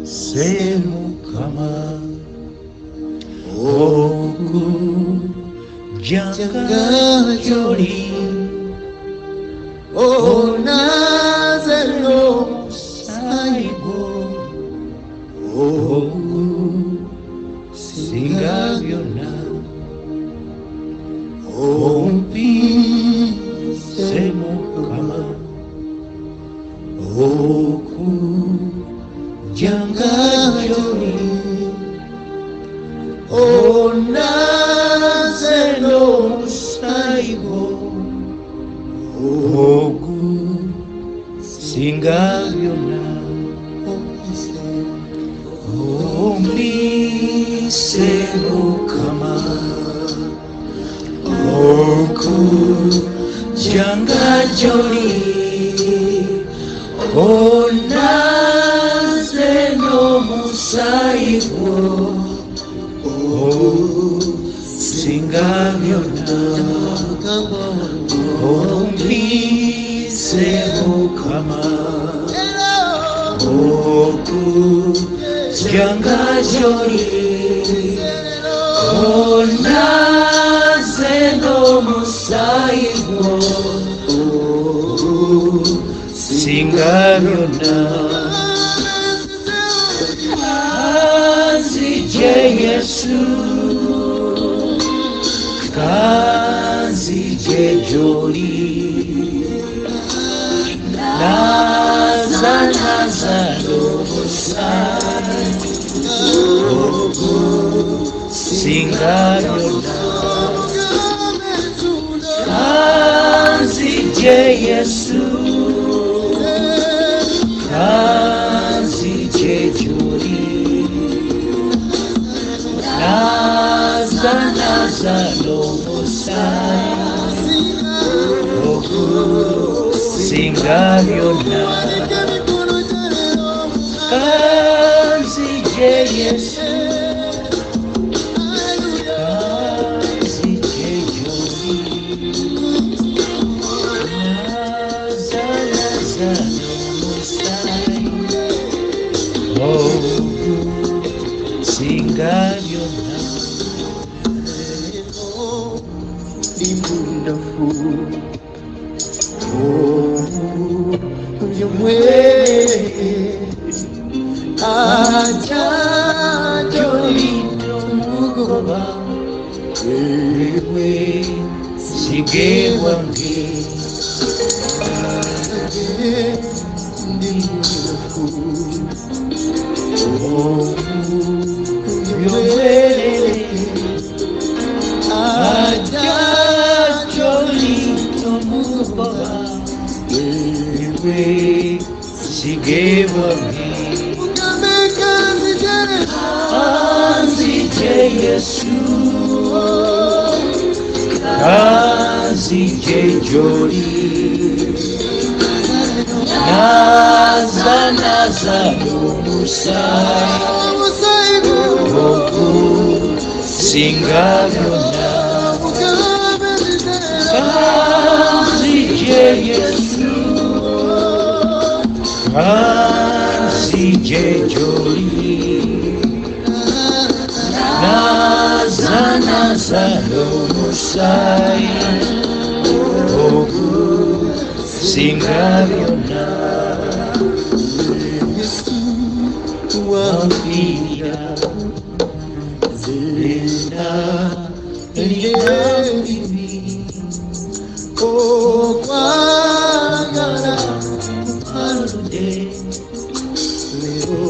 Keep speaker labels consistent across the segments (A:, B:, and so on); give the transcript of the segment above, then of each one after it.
A: semukama okujanga gy'oli onaze n'omusaayi gwo okusinga byonna ompise mukama okujanga gy'oli onaze n'omusaayi gwo okusinga byonna ompise mukama okujanga gy'oli onaze n'omusaayi gwo okusinga byonna ompise mukama okujanga gy'oli onaze n'omusaayi gwo okusinga byonna kanzije Yesu kanzije gy'oli naza n'omusaayi okusinga byonna kanzije Yesu kanzije gy'oli naza n'omusaayi okusinga byonna kanzije Yesu kanzije gy'oli naza n'omusaayi okusinga byonna. Aja gy'oli tomugoba wewe sige wange ndi munafu by'obwerere aja gy'oli tomugoba wewe sige wange kanzije Yesu kanzije gy'oli naza n'omusaayi okusinga byonna kanzije Yesu kanzije gy'oli naza n'omusaayi okusinga byonna wampiira zenda ery'ebibi okwagala aludde lero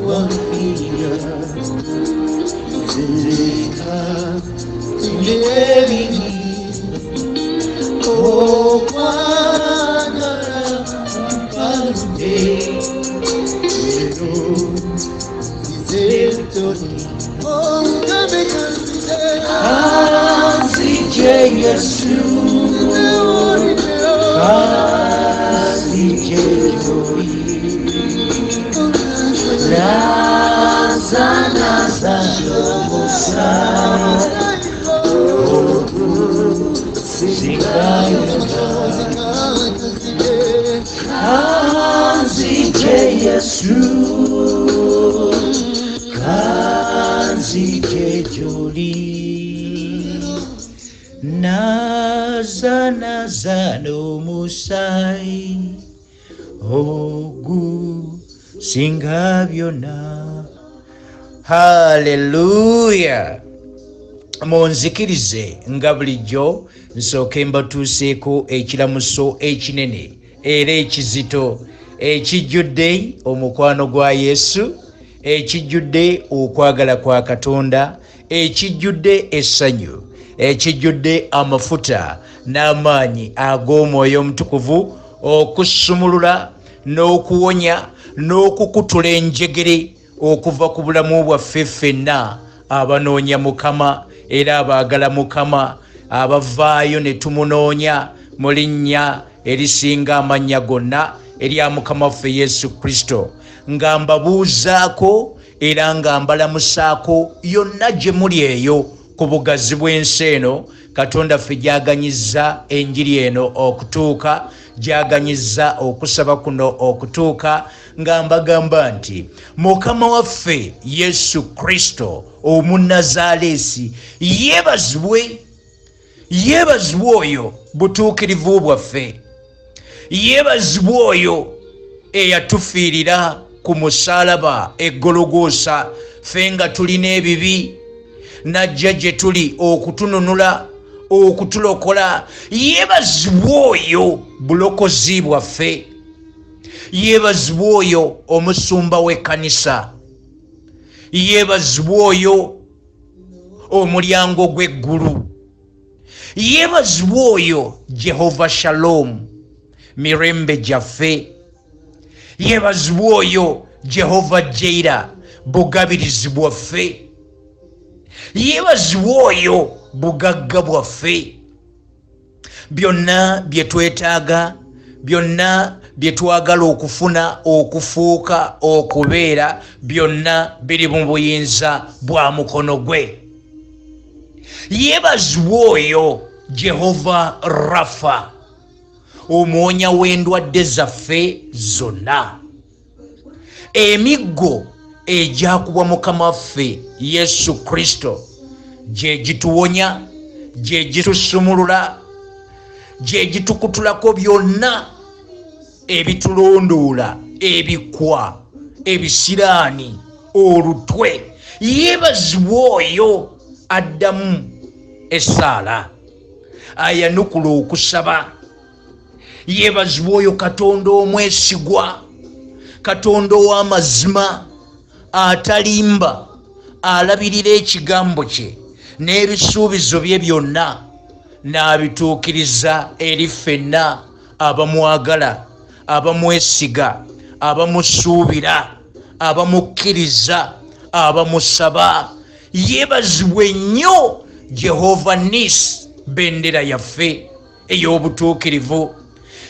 A: wampiira zenda ery'ebibi okwagala aludde lero izebutoni kanzije Yesu kanzije gy'oli naza n'omusaayi Kanzije Yesu, kanzije joli, naza n'omusaayi ogusinga byonna. Haleluya! Munzikirize nga bulijjo nsooke mbatuuseeko ekiramuso ekinene era ekizito ekijjudde omukwano gwa Yesu, ekijjudde okwagala kwa Katonda, ekijjudde essanyu, ekijjudde amafuta n'amaanyi ag'Omwoyo Omutukuvu okusumulula n'okuwonya n'okukutula enjegere okuva ku bulamu bwaffe ffenna abanoonya Mukama era abaagala Mukama, abavaayo ne tumunoonya mu linnya erisinga amannya gonna erya Mukama waffe Yesu Kristo, nga mbabuuzaako era nga mbalamusaako yonna gye muli eyo ku bugazi bw'ensi eno. Katonda ffe gyaganyizza enjiri eno okutuuka, gyaganyizza okusaba kuno okutuuka, nga mbagamba nti Mukama waffe Yesu Kristo Omunnazaaleesi yeebazibwe, yeebazibwe oyo butuukirivu bwaffe, yeebazibwe oyo eyatufiirira ku musaalaba eggologoosa ffe nga tulina ebibi, najja gye tuli okutununula, okutulokola. Yeebazibwe oyo bulokozi bwaffe, yeebazibwe oyo omusumba w'ekkanisa, yeebazibwe oyo omulyango gw'eggulu, yeebazibwe oyo Jehova Shalom, mirembe gyaffe, yeebazibwe oyo Jehova Jaira, bugabirizi bwaffe, yeebazibwe oyo bugagga bwaffe. Byonna bye twetaaga, byonna bye twagala okufuna, okufuuka, okubeera, byonna biri mu buyinza bwa mukono gwe. Yeebazibwe oyo Jehova Rafa, omwonya w'endwadde zaffe zonna. Emiggo egyakubwa Mukama waffe Yesu Kristo gye gituwonya, gye gitusumulula, gye gitukutulako byonna ebitulondoola, ebikwa, ebisiraani, olutwe. Yeebazibwe oyo addamu essaala, ayanukula okusaba. Yeebazibwe oyo Katonda omwesigwa, Katonda ow'amazima, atalimba, alabirira ekigambo kye n'ebisuubizo bye byonna n'abituukiriza eri ffenna abamwagala, abamwesiga, abamusuubira, abamukkiriza, abamusaba. Yeebazibwe nnyo Jehova Nisi, bendera yaffe ey'obutuukirivu.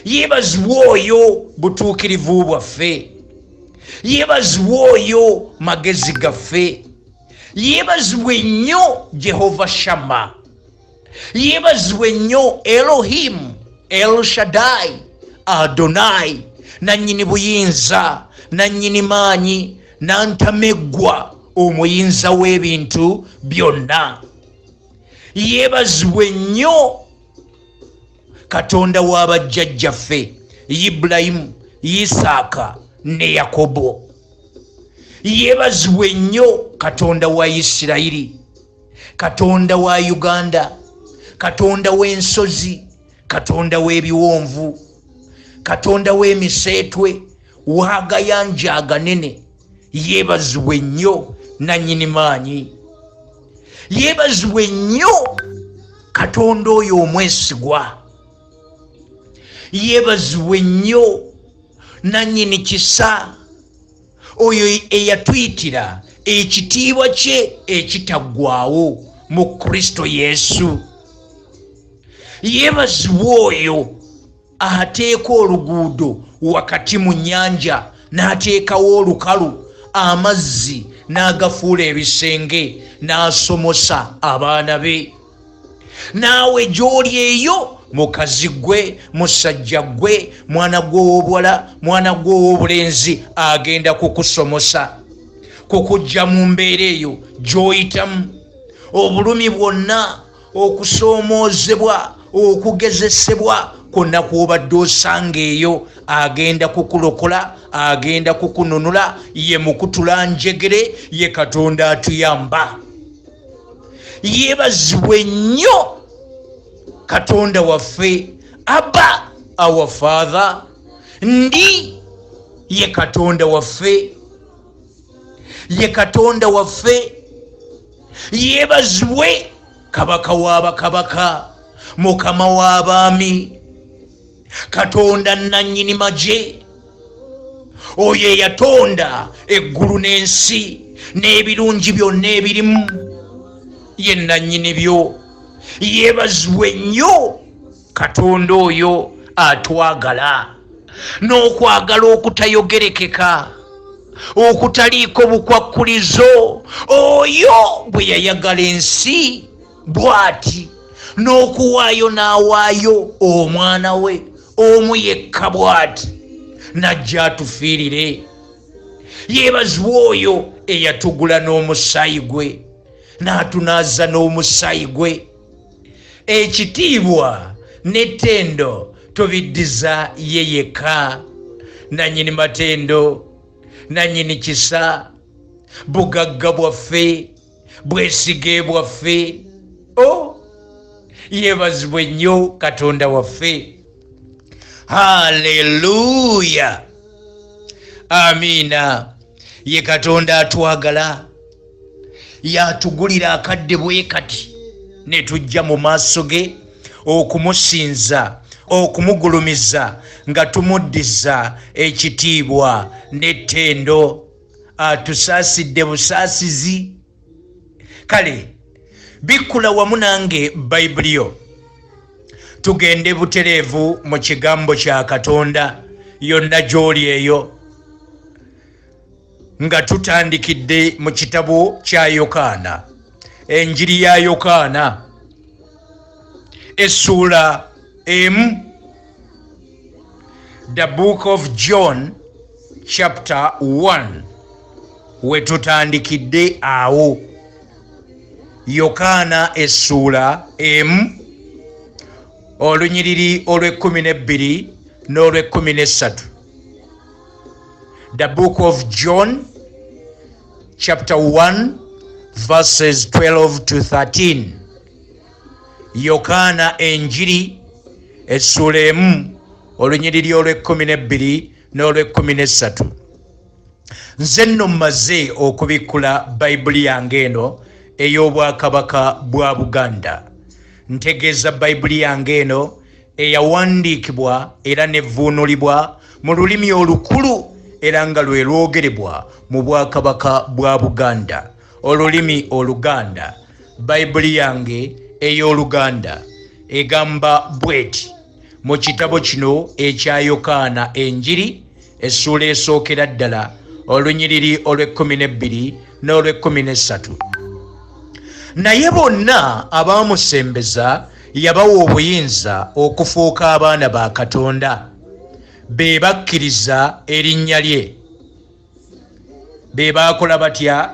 A: Yeebazibwe oyo butuukirivu bwaffe, yeebazibwe oyo magezi gaffe. Yeebazibwe nnyo Jehova Shama, yeebazibwe nnyo Elohim, El Shaddai, Adonai, nannyini buyinza, nannyini maanyi, nantameggwa, omuyinza w'ebintu byonna. Yeebazibwe nnyo Katonda w'abajjajjaffe Ibulayimu, Isaaka ne Yakobo. Yeebazibwe nnyo Katonda wa Isirayiri, Katonda wa Uganda, Katonda w'ensozi, Katonda w'ebiwonvu, Katonda w'emiseetwe, w'agayanja aganene. Yeebazibwe nnyo nannyini maanyi. Yeebazibwe nnyo Katonda oyo omwesigwa. Yeebazibwe nnyo nannyini kisa, oyo eyatuyitira ekitiibwa kye ekitaggwaawo mu Kristo Yesu. Yeebazibwe oyo ateeka oluguudo wakati mu nnyanja, n'ateekawo olukalu, amazzi n'agafuula ebisenge, n'asomosa abaana be. naawe gy'oli eyo mukazi gwe, musajja gwe, mwana gwe ow'obuwala, mwana gwe ow'obulenzi agenda kukusomosa, kukujja mu mbeera eyo gy'oyitamu. Obulumi bwonna, okusoomoozebwa, okugezesebwa kwonna kw'obadde osanga eyo agenda kukulokola, agenda kukununula. Ye mukutula njegere, ye Katonda atuyamba. Yeebazibwe nnyo Katonda waffe. Abba, our Father, ndi ye Katonda waffe, ye Katonda waffe. Yeebazibwe Kabaka w'abakabaka, Mukama w'abaami, Katonda nannyini magye. Oyo eyatonda eggulu n'ensi n'ebirungi byonna ebirimu, ye nannyini byo. Yeebazibwe nnyo Katonda oyo atwagala, n'okwagala okutayogerekeka, okutaliiko bukwakkulizo. Oyo bwe yayagala ensi bw'ati, n'okuwaayo n'awaayo omwana we omu yekka bw'ati, n'ajja atufiirire. Yeebazibwe oyo eyatugula n'omusaayi gwe, n'atunaaza n'omusaayi gwe. Ekitiibwa n'ettendo tubiddiza ye yekka, nannyini matendo, nannyini kisa, bugagga bwaffe, bwesige bwaffe. Yeebazibwe nnyo Katonda waffe. Haleluya, amiina. Ye Katonda atwagala, yatugulira akadde bwe kati ne tujja mu maaso ge okumusinza, okumugulumiza nga tumuddiza ekitiibwa n'ettendo. Atusaasidde busaasizi. Kale bikkula wamu nange Bayibuli, tugende butereevu mu kigambo kya Katonda yonna gy'oli eyo, nga tutandikidde mu kitabo kya Yokaana, enjiri ya Yokaana essuula emu. The book of John chapter 1 we tutandikidde awo. Yokaana essuula emu olunyiriri olw'ekkumi n'olw'ekkumi n'essatu. The book of John chapter 1 verses 12 to 13. Yokaana enjiri essuula emu olunyiriri olw'ekkumi n'olw'ekkumi n'essatu. Nze nno mmaze okubikkula Bayibuli yange eno ey'obwakabaka bwa Buganda. Ntegeeza Bayibuli yange eno eyawandiikibwa era nevvuunulibwa mu lulimi olukulu era nga lwe lwogerebwa mu bwakabaka bwa Buganda, olulimi Oluganda. Bayibuli yange ey'Oluganda egamba bweti mu kitabo kino ekya Yokaana enjiri essuula esookera ddala olunyiriri olw'ekkumi n'olw'ekkumi n'essatu. Naye bonna abaamusembeza yabawa obuyinza okufuuka abaana ba Katonda, be bakkiriza erinnya lye. Be baakola batya?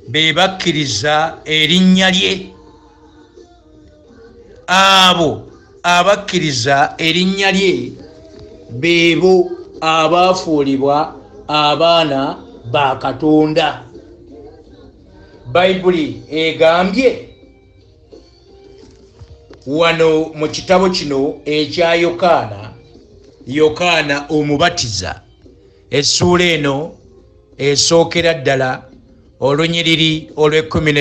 A: Be bakkiriza erinnya lye. Abo abakkiriza erinnya lye beebo abaafuulibwa abaana ba Katonda. Bayibuli egambye wano mu kitabo kino ekya Yokaana omubatiza essuula eno esookera ddala olunyiriri olw'ekkumi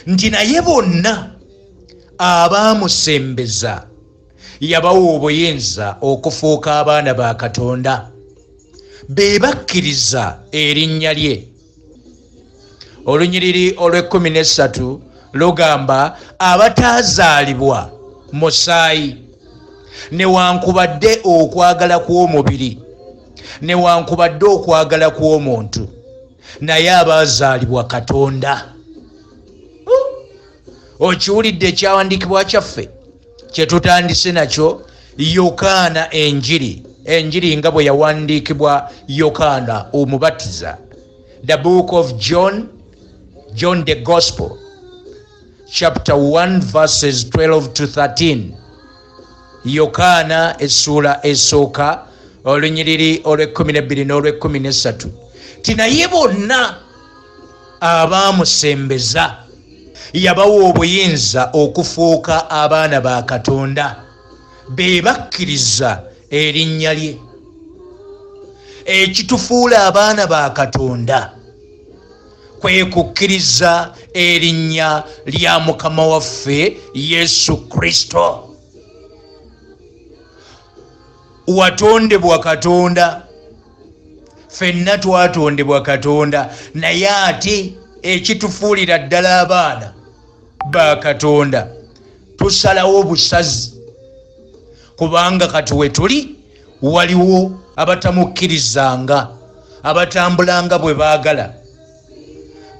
A: nti naye bonna abaamusembeza yabawa obuyinza okufuuka abaana ba Katonda, be bakkiriza erinnya lye. Olunyiriri olw'ekkumi n'essatu lugamba abataazaalibwa musaayi, newankubadde okwagala kw'omubiri, newankubadde okwagala kw'omuntu, naye abaazaalibwa Katonda. okiwulidde ekyawandiikibwa kyaffe kyetutandise nakyo Yokaana enjiri nga bwe yawandiikibwa Yokaana omubatiza, the book of John the Gospel, chapter 1 verses 12 to 13. Yokaana essula esooka olunyiriri olw'ekkumi n'olw'ekkumi. Tinaye bonna abaamusembeza yabawa obuyinza okufuuka abaana ba Katonda be bakkiriza erinnya lye. Ekitufuula abaana ba Katonda kwe kukkiriza erinnya lya Mukama waffe Yesu Kristo. Watondebwa Katonda, ffenna twatondebwa Katonda, naye ate ekitufuulira ddala abaana ba Katonda tusalawo busazi, kubanga kati we tuli waliwo abatamukkirizanga, abatambulanga bwe baagala,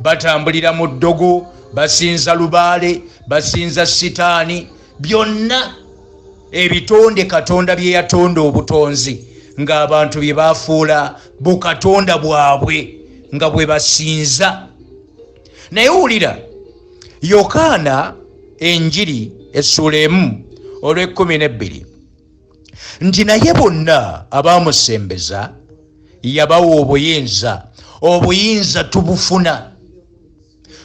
A: batambulira mu ddogo, basinza lubaale, basinza sitaani, byonna ebitonde Katonda bye yatonda obutonzi ng'abantu bye baafuula bukatonda bwabwe nga bwe basinza. Naye wulira Yokaana enjiri essula 1:12, nti naye bonna abaamusembeza yabawa obuyinza tubufuna,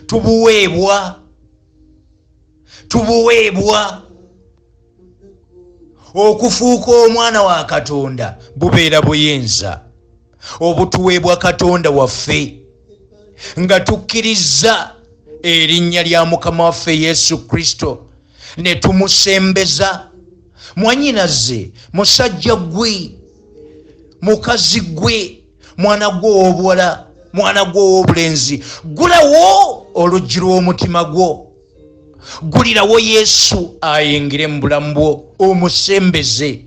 A: tubuweebwa okufuuka omwana wa Katonda. Bubeera buyinza obutuweebwa Katonda waffe nga tukkiriza erinnya lya Mukama waffe Yesu Kristo ne tumusembeza. Mwannyinaze, musajja gwe, mukazi gwe, mwana gwe ow'obuwala, mwana gwe ow'obulenzi, gulawo oluggi lw'omutima gwo, gulirawo Yesu ayingire mu bulamu bwo, omusembeze,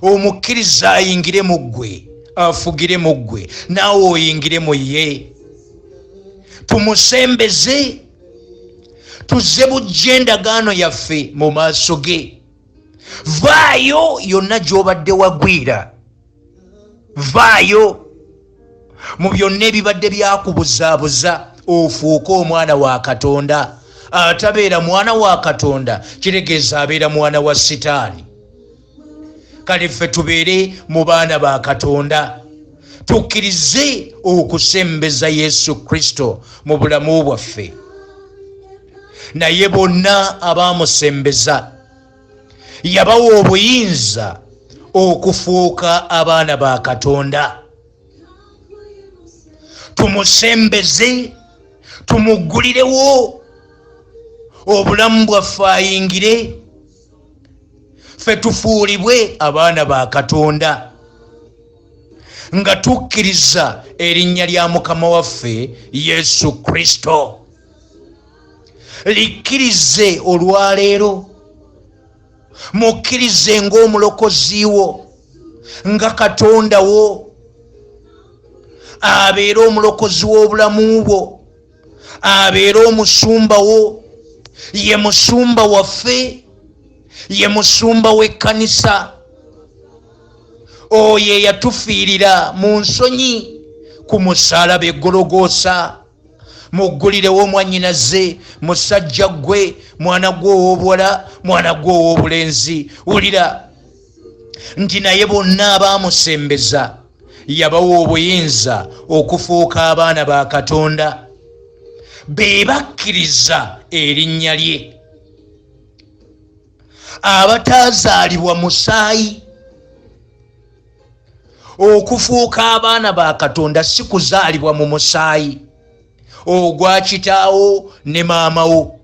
A: omukkiriza ayingire mu ggwe, afugire mu ggwe, naawe oyingire mu ye. Tumusembeze, tuzze bujja endagaano yaffe mu maaso ge. Vaayo yonna gy'obadde wagwira, vaayo mu byonna ebibadde byakubuzaabuza, ofuuke omwana wa Katonda. Atabeera mwana wa Katonda kitegeeza abeera mwana wa Sitaani. Kale ffe tubeere mu baana ba Katonda, tukkirize okusembeza Yesu Kristo mu bulamu bwaffe. Naye bonna abaamusembeza yabawa obuyinza okufuuka abaana ba Katonda. Tumusembeze, tumuggulirewo obulamu bwaffe ayingire, ffe tufuulibwe abaana ba Katonda nga tukkiriza erinnya lya Mukama waffe Yesu Kristo. Likkirize olwaleero, mukkirize ng'omulokozi wo, nga Katonda wo, abeere omulokozi w'obulamu bwo, abeere omusumba wo, ye musumba waffe, ye musumba w'ekkanisa. Oyo eyatufiirira mu nsonyi ku musaalaba e Gologoosa. Muggulirewo mwannyinaze, musajja gwe, mwana gwe ow'obuwala, mwana gwe ow'obulenzi. Wulira nti naye bonna abaamusembeza yabawa obuyinza okufuuka abaana ba Katonda be bakkiriza erinnya lye. Abataazaalibwa musaayi. Okufuuka abaana ba Katonda si kuzaalibwa mu musaayi ogwa kitaawo ne maamawo,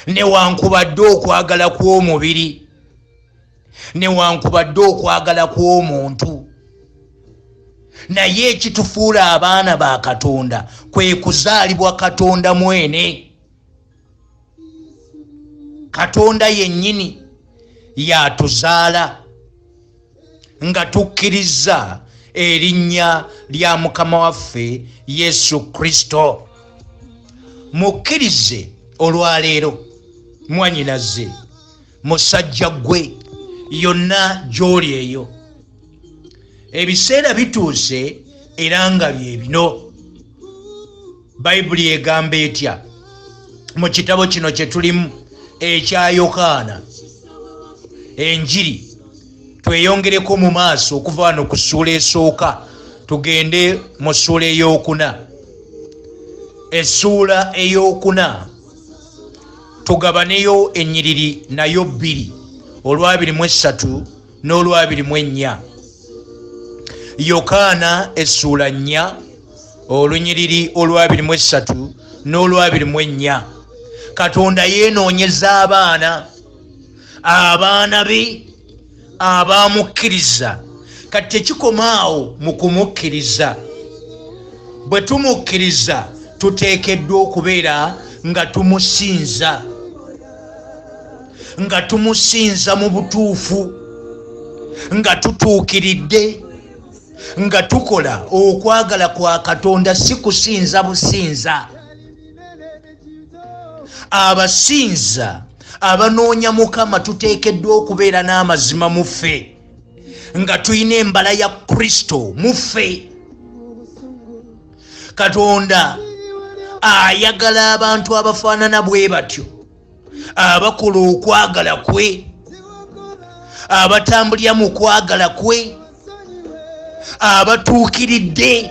A: newankubadde okwagala kw'omubiri, newankubadde okwagala kw'omuntu. Naye ekitufuula abaana ba Katonda kwe kuzaalibwa Katonda mwene. Katonda yennyini yatuzaala nga tukkiriza erinnya lya Mukama waffe Yesu Kristo. Mukkirize olwaleero mwanyinaze musajja gwe yonna gy'oli eyo ebiseera bituuse era nga bye bino bayibuli egamba etya mu kitabo kino kye tulimu ekya Yokaana enjiri tweyongereko mu maaso okuva wano ku ssuula esooka tugende mu ssuula ey'okuna essuula ey'okuna tugabaneyo ennyiriri nayo 2 olwa23 n'olwa24 Yokaana essuula 4 olunyiriri olwa23 n'olwa24 Katonda yeenoonyeza abaana be abaamukkiriza kati tekikomaawo mu kumukkiriza bwe tumukkiriza tuteekeddwa okubeera nga tumusinza mu butuufu nga tutuukiridde nga tukola okwagala kwa Katonda si kusinza businza abasinza abanoonya Mukama tuteekeddwa okubeera n'amazima mu ffe nga tulina embala ya Kristo mu ffe. Katonda ayagala abantu abafaanana bwe batyo abakola okwagala kwe abatambulira mu kwagala kwe abatuukiridde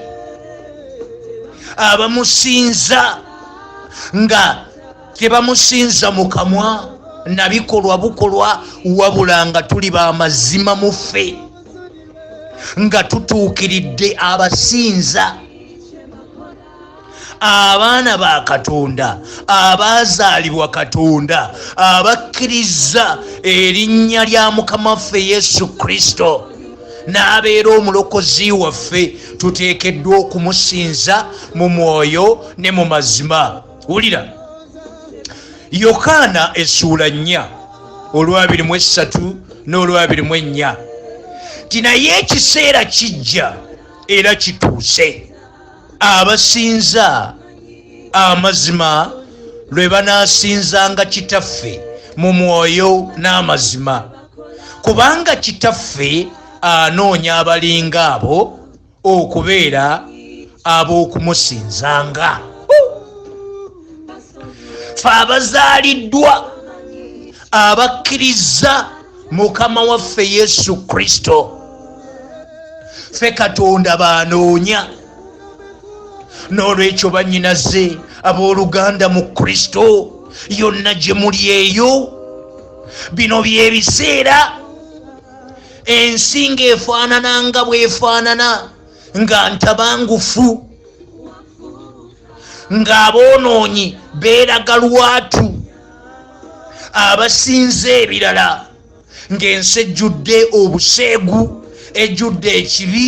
A: abamusinza nga tebamusinza mu kamwa na bikolwa bukolwa wabula nga tuli b'amazima mu ffe nga tutuukiridde abasinza abaana ba Katonda abaazaalibwa Katonda abakkiriza erinnya lya Mukama waffe Yesu Kristo n'abeera omulokozi waffe tuteekeddwa okumusinza mu mwoyo ne mu mazima. Wulira Yokaana essuula 4 olwa23 n'olwa24 tinaye ekiseera kijja era kituuse abasinza amazima lwe banaasinzanga Kitaffe mu mwoyo n'amazima kubanga Kitaffe anoonya abalinga abo okubeera ab'okumusinzanga. Ffe abazaaliddwa abakkiriza Mukama waffe Yesu Kristo ffe Katonda banoonya. N'olwekyo bannyinaze abooluganda mu Kristo yonna gye muli eyo bino by'ebiseera ensi ng'efaanana nga bw'efaanana nga ntabangufu ng'aboonoonyi beeraga lwatu abasinza ebirala ng'ensi ejjudde obuseegu ejjudde ekibi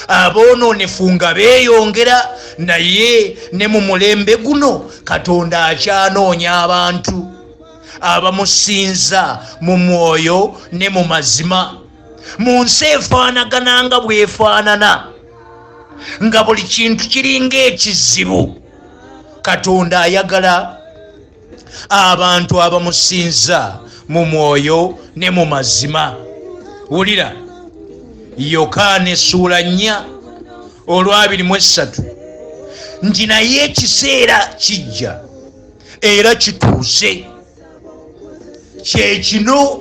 A: aboonoonefu nga beeyongera naye ne mu mulembe guno Katonda akyanoonya abantu abamusinza mu mwoyo ne mu mazima mu nsi efaanagana nga bw'efaanana nga buli kintu kiringa ekizibu. Katonda ayagala abantu abamusinza mu mwoyo ne mu mazima. Wulira Yokaana essuula 4 olwa23 nti naye ekiseera kijja era kituuse kyekino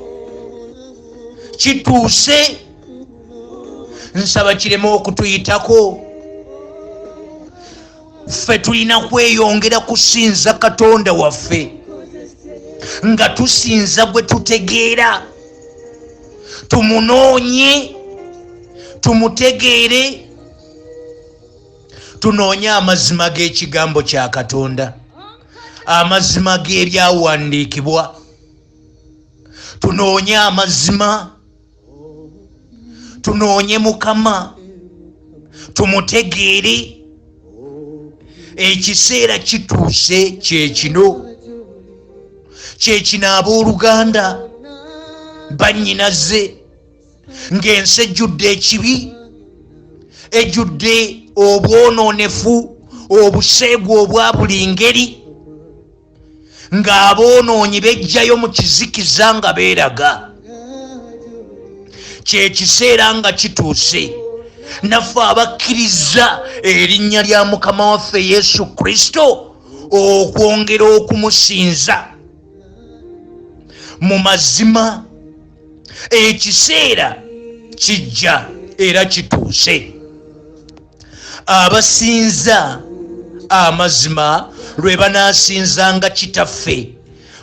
A: kituuse nsaba kireme okutuyitako ffe tulina kweyongera kusinza Katonda waffe nga tusinza gwe tutegeera tumunoonye tumutegeere tunoonye amazima g'ekigambo kya Katonda amazima g'ebyawandiikibwa tunoonye amazima tunoonye Mukama tumutegeere. Ekiseera kituuse kyekino abooluganda bannyinaze ng'ensi ejjudde ekibi ejjudde obwonoonefu obuseegu obwa buli ngeri ng'aboonoonyi bejjayo mu kizikiza nga beeraga. Kyekiseera nga kituuse naffe abakkiriza erinnya lya Mukama waffe Yesu Kristo okwongera okumusinza mu mazima. Ekiseera kijja era kituuse. Abasinza amazima lwe banaasinzanga Kitaffe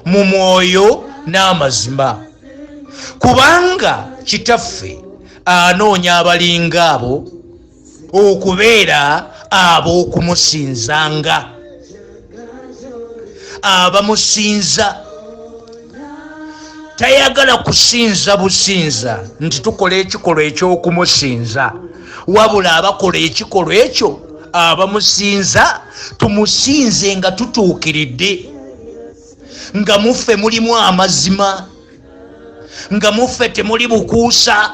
A: mu mwoyo n'amazima, kubanga Kitaffe anoonya abalinga abo okubeera ab'okumusinzanga. Abamusinza tayagala kusinza businza nti tukola ekikolwa eky'okumusinza, wabula abakola ekikolwa ekyo abamusinza tumusinze nga tutuukiridde, nga muffe mulimu amazima, nga muffe temuli bukuusa.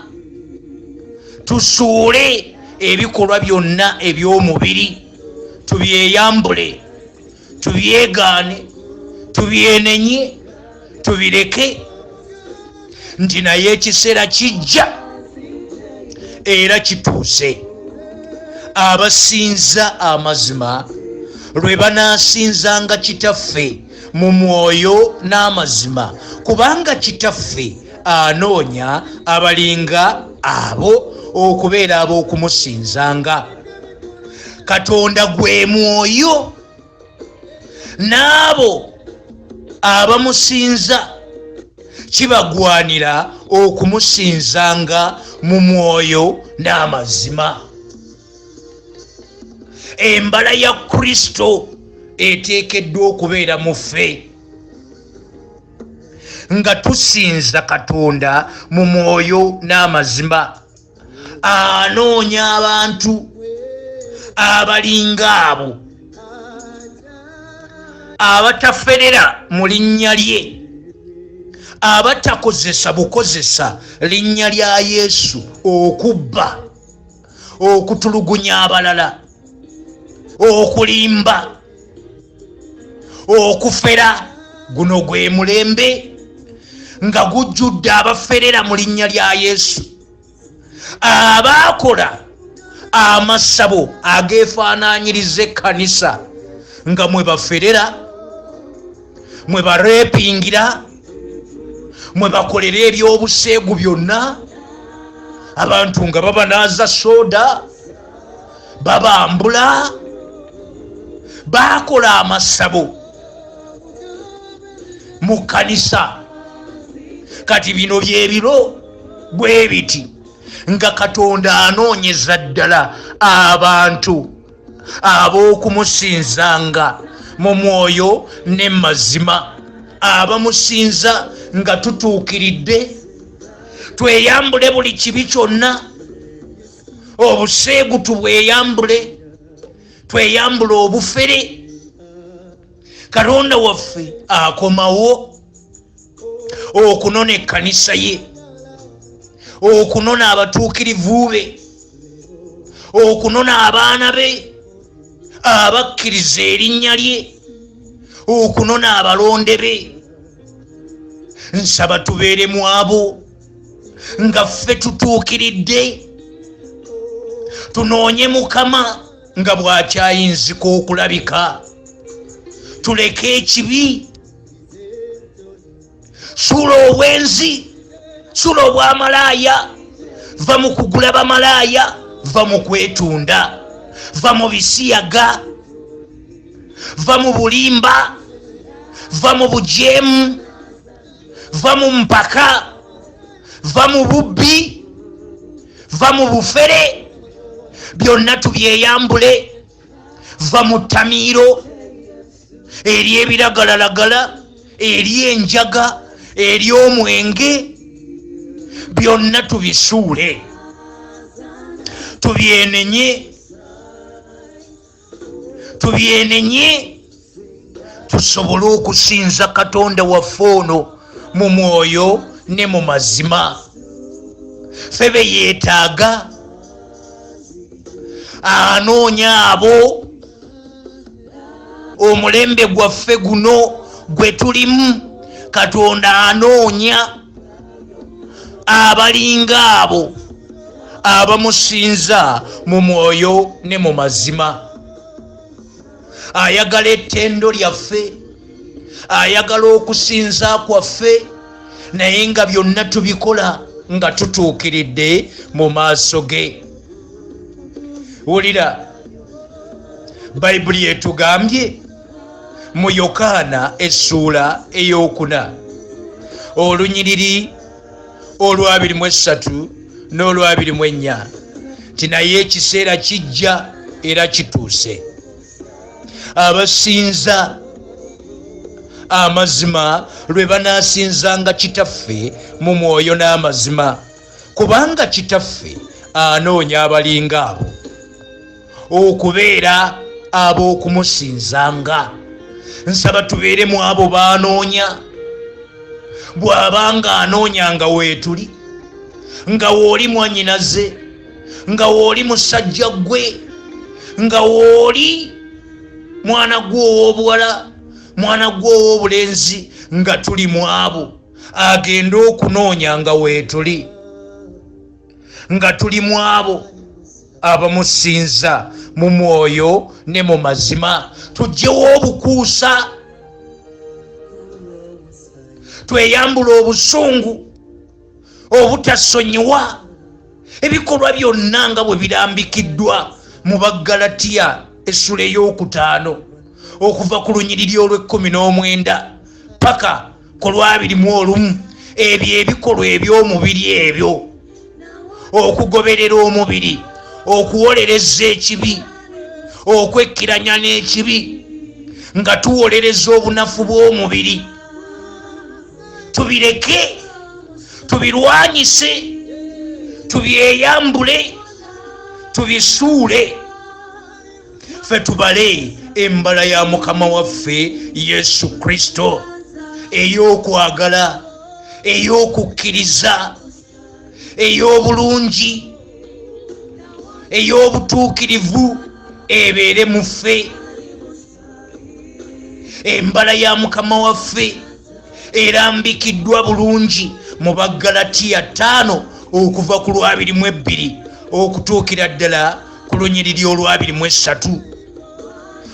A: Tusuule ebikolwa byonna eby'omubiri, tubyeyambule, tubyegaane, tubyenenye, tubireke, nti naye ekiseera kijja era kituuse. Abasinza amazima lwe banaasinzanga Kitaffe mu mwoyo n'amazima, kubanga Kitaffe anoonya abalinga abo okubeera ab'okumusinzanga. Katonda gwe mwoyo, n'abo abamusinza kibagwanira okumusinzanga mu mwoyo n'amazima. Embala ya Kristo eteekeddwa okubeera mu ffe, nga tusinza Katonda mu mwoyo n'amazima. Anoonya abantu abalinga abo, abataferera mu linnya lye, abatakozesa bukozesa linnya lya Yesu okubba, okutulugunya abalala, okulimba, okufera. Guno gwe mulembe nga gujjudde abaferera mu linnya lya Yesu, abaakola amasabo ageefaanaanyiriza ekkanisa nga mwe baferera, mwe bareepingira, mwe bakolera eby'obuseegu byonna. Abantu nga babanaaza soda, babambula, baakola amasabo mu kkanisa. Kati bino byebiro bwe biti nga Katonda anoonyeza ddala abantu ab'okumusinzanga mu mwoyo ne mazima, abamusinza nga tutuukiridde. Tweyambule buli kibi kyonna, obuseegu tubweyambule, tweyambule obufere. Katonda waffe akomawo okunona ekkanisa ye, okunona abatuukirivu be, okunona abaana be abakkiriza erinnya lye, okunona abalonde be. Nsaba tubeere mu abo nga ffe tutuukiridde, tunoonye Mukama nga bw'akyayinzika okulabika. Tuleke ekibi, sula obwenzi, sula obwamalaaya, va mu kugula bamalaaya, va mu kwetunda, va mu bisiyaga, va mu bulimba, va mu bujeemu, va mu mpaka, va mu bubbi, va mu bufere. Byonna tubyeyambule. Va mu ttamiiro, eri ebiragalalagala, eri enjaga, eri omwenge. Byonna tubisuule, tubyenenye, tusobole okusinza Katonda waffe ono mu mwoyo ne mu mazima. Ffe be yeetaaga, anoonya abo omulembe gwaffe guno gwe tulimu Katonda anoonya abalinga abo abamusinza mu mwoyo ne mu mazima. Ayagala ettendo lyaffe, ayagala okusinza kwaffe, naye nga byonna tubikola nga tutuukiridde mu maaso ge. Wulira, Bayibuli etugambye mu Yokaana essuula ey'okuna olunyiriri olwa 23 n'olwa 24 ti naye ekiseera kijja era kituuse abasinza amazima lwe banaasinzanga Kitaffe mu mwoyo n'amazima, kubanga Kitaffe anoonya abalinga abo okubeera ab'okumusinzanga. Nsaba tubeere mu abo baanoonya. Bw'abanga anoonya nga weetuli, nga wooli mwannyinaze, nga wooli musajja gwe, nga wooli mwana gwe ow'obuwala, mwana gwe ow'obulenzi, nga tuli mu abo agenda okunoonya nga weetuli, nga tuli mu abo abamusinza mu mwoyo ne mu mazima. Tuggyewo obukuusa, tweyambula obusungu, obutasonyiwa, ebikolwa byonna nga bwe birambikiddwa mu Baggalatiya essula ey'okutaano okuva ku lunyiriri olw'19 paka ku lwa 21. Ebyo ebikolwa eby'omubiri ebyo, okugoberera omubiri, okuwolereza ekibi, okwekkiranya n'ekibi, nga tuwolereza obunafu bw'omubiri, tubireke, tubirwanyise, tubyeyambule, tubisuule, ffe tubale embala ya Mukama waffe Yesu Kristo ey'okwagala, ey'okukkiriza, ey'obulungi, ey'obutuukirivu ebeere mu ffe. Embala ya Mukama waffe erambikiddwa bulungi mu Baggalatiya 5 okuva ku lwa 22 okutuukira ddala ku lunyiriri olwa 23.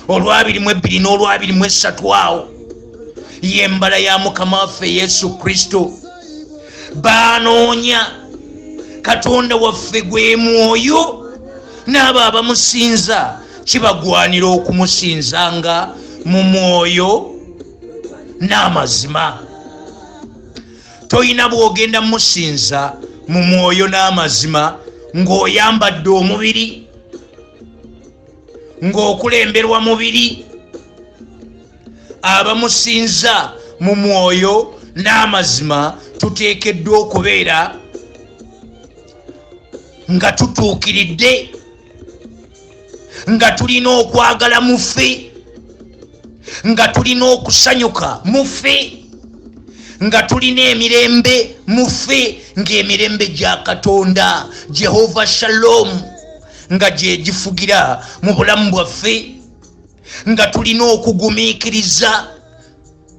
A: Olwa 22 n'olwa 23 awo y'embala ya Mukama waffe Yesu Kristo. Baanoonya Katonda waffe gwe mwoyo, n'abo abamusinza kibagwanira okumusinzanga mu mwoyo n'amazima. Toyina bw'ogenda musinza mu mwoyo n'amazima ng'oyambadde omubiri, ng'okulemberwa mubiri. Abamusinza mu mwoyo n'amazima tuteekeddwa okubeera nga tutuukiridde, nga tulina okwagala mu ffe, nga tulina okusanyuka mu ffe, nga tulina emirembe mu ffe, ng'emirembe gya Katonda Jehova Shalom nga gye gifugira mu bulamu bwaffe, nga tulina okugumiikiriza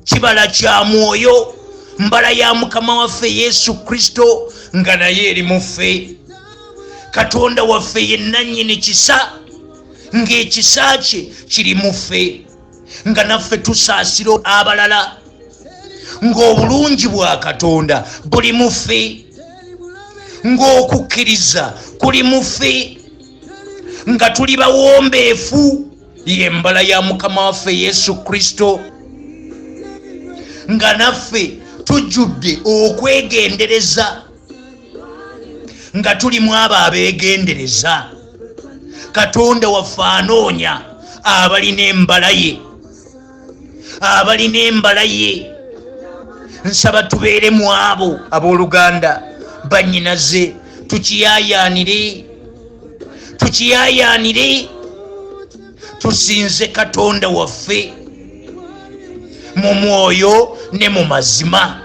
A: kibala kya mwoyo, mbala ya Mukama waffe Yesu Kristo nga naye eri mu ffe. Katonda waffe ye nannyini kisa, ng'ekisa kye kiri mu ffe, nga naffe tusaasira abalala, ng'obulungi bwa Katonda buli mu ffe, ng'okukkiriza kuli mu ffe, nga tuli bawombeefu y'embala ya Mukama waffe Yesu Kristo, nga naffe tujjudde okwegendereza, nga tulimu abo abeegendereza. Katonda waffe anoonya abalina embala ye, abalina embala ye. Nsaba tubeere mu abo abooluganda bannyinaze, tukiyaayaanire, tukiyaayaanire, tusinze Katonda waffe mu mwoyo ne mu mazima,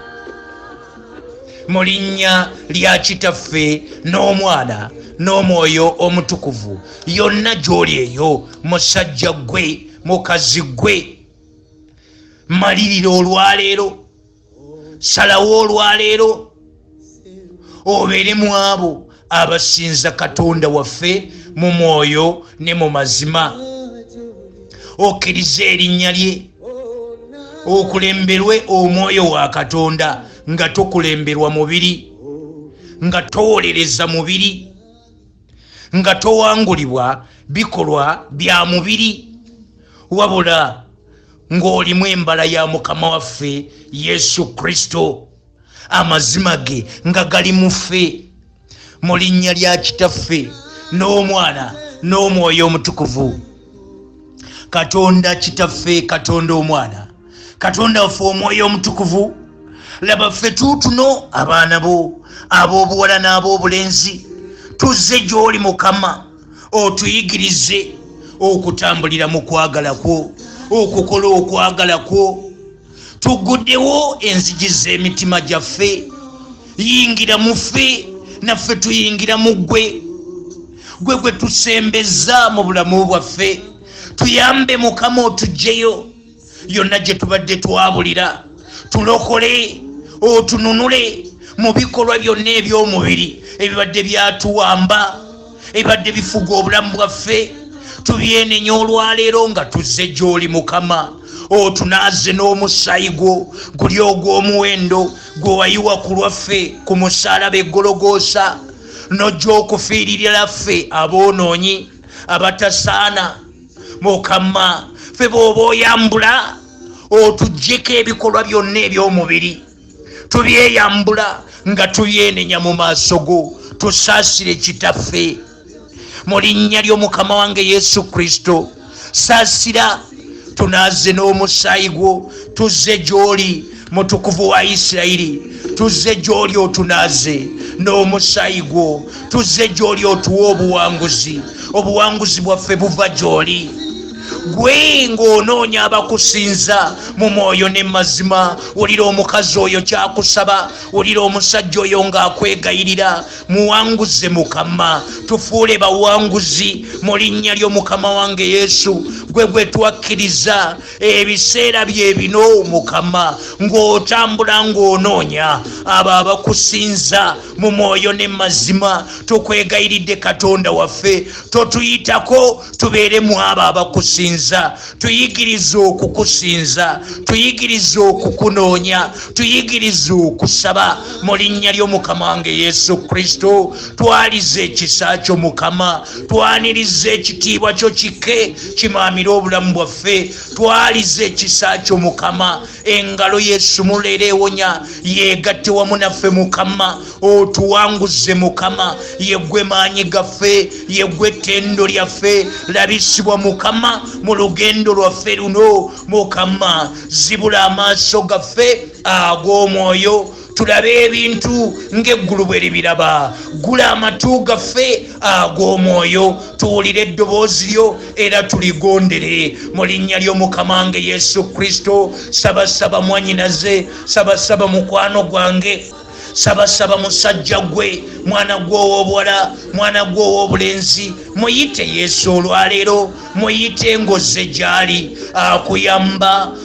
A: mu linnya lya Kitaffe n'Omwana n'Omwoyo Omutukuvu. Yonna gy'oli eyo, musajja gwe, mukazi gwe, malirira olwaleero, salawo olwaleero obeere mu abo abasinza Katonda waffe mu mwoyo ne mu mazima. Okkiriza erinnya lye, okulemberwe omwoyo wa Katonda nga tokulemberwa mubiri, nga towolereza mubiri, nga towangulibwa bikolwa bya mubiri, wabula ng'olimu embala ya Mukama waffe Yesu Kristo, amazima ge nga gali mu ffe, mu linnya lya Kitaffe n'Omwana n'Omwoyo Omutukuvu. Katonda Kitaffe, Katonda Omwana, Katonda waffe Omwoyo Omutukuvu, laba ffe tuutuno abaana bo ab'obuwala n'ab'obulenzi, tuzze gy'oli Mukama, otuyigirize okutambulira mu kwagala kwo, okukola okwagala kwo. Tuguddewo enzigi z'emitima gyaffe, yingira mu ffe naffe tuyingira mu ggwe, gwe gwe tusembeza mu bulamu bwaffe. Tuyambe Mukama, otuggyeyo yonna gye tubadde twabulira, tulokole, otununule mu bikolwa byonna eby'omubiri ebibadde byatuwamba, ebibadde bifuga obulamu bwaffe. Tubyenenya olwaleero nga tuzze gy'oli Mukama, otunaaze n'omusaayi gwo guli ogw'omuwendo gwe wayiwa ku lwaffe ku musaalaba e Gologoosa, n'ojja okufiiririra ffe aboonoonyi abatasaana. Mukama, ffe bw'oba oyambula otuggyeko ebikolwa byonna eby'omubiri, tubyeyambula nga tubyenenya mu maaso go, tusaasire Kitaffe mu linnya ly'Omukama wange Yesu Kristo. Saasira, tunaaze n'omusaayi gwo, tuzze gy'oli Mutukuvu wa Isirayiri, tuzze gy'oli otunaaze n'omusaayi gwo, tuzze gy'oli otuwa obuwanguzi. Obuwanguzi bwaffe buva gy'oli, gwe ng'onoonya abakusinza mu mwoyo ne mazima. Wulira omukazi oyo kyakusaba, wulira omusajja oyo ng'akwegayirira. Muwanguze Mukama, tufuule bawanguzi mu linnya ly'Omukama wange Yesu, gwe gwe twakkiriza ebiseera bye bino Mukama, ng'otambula ng'onoonya abo abakusinza mu mwoyo ne mazima. Tukwegayiridde Katonda waffe, totuyitako tubeere mu abo abakusinza. Tuyigirize okukusinza, tuyigirize okukunoonya, tuyigirize okusaba mu linnya ly'Omukama wange Yesu Kristo. Twalize ekisa kyo Mukama, twanirize ekitiibwa kyo kike kimaamire obulamu bwaffe. Twalize ekisa kyo Mukama, engalo y'essumula era ewonya yeegatte wamu naffe Mukama, otuwanguze Mukama. Yeggwe maanyi gaffe, yeggwe ettendo lyaffe, labisibwa Mukama mu lugendo lwaffe luno Mukama. Zibula amaaso gaffe ag'omwoyo, tulabe ebintu ng'eggulu bwe libiraba. Gula amatu gaffe ag'omwoyo, tuwulire eddoboozi lyo era tuligondere mu linnya ly'Omukama wange Yesu Kristo. Sabasaba mwannyinaze, sabasaba mukwano gwange, sabasaba musajja gwe, mwana gwe ow'obuwala, mwana gwe ow'obulenzi. Muyite Yesu olwaleero, muyite ng'ozze gy'ali.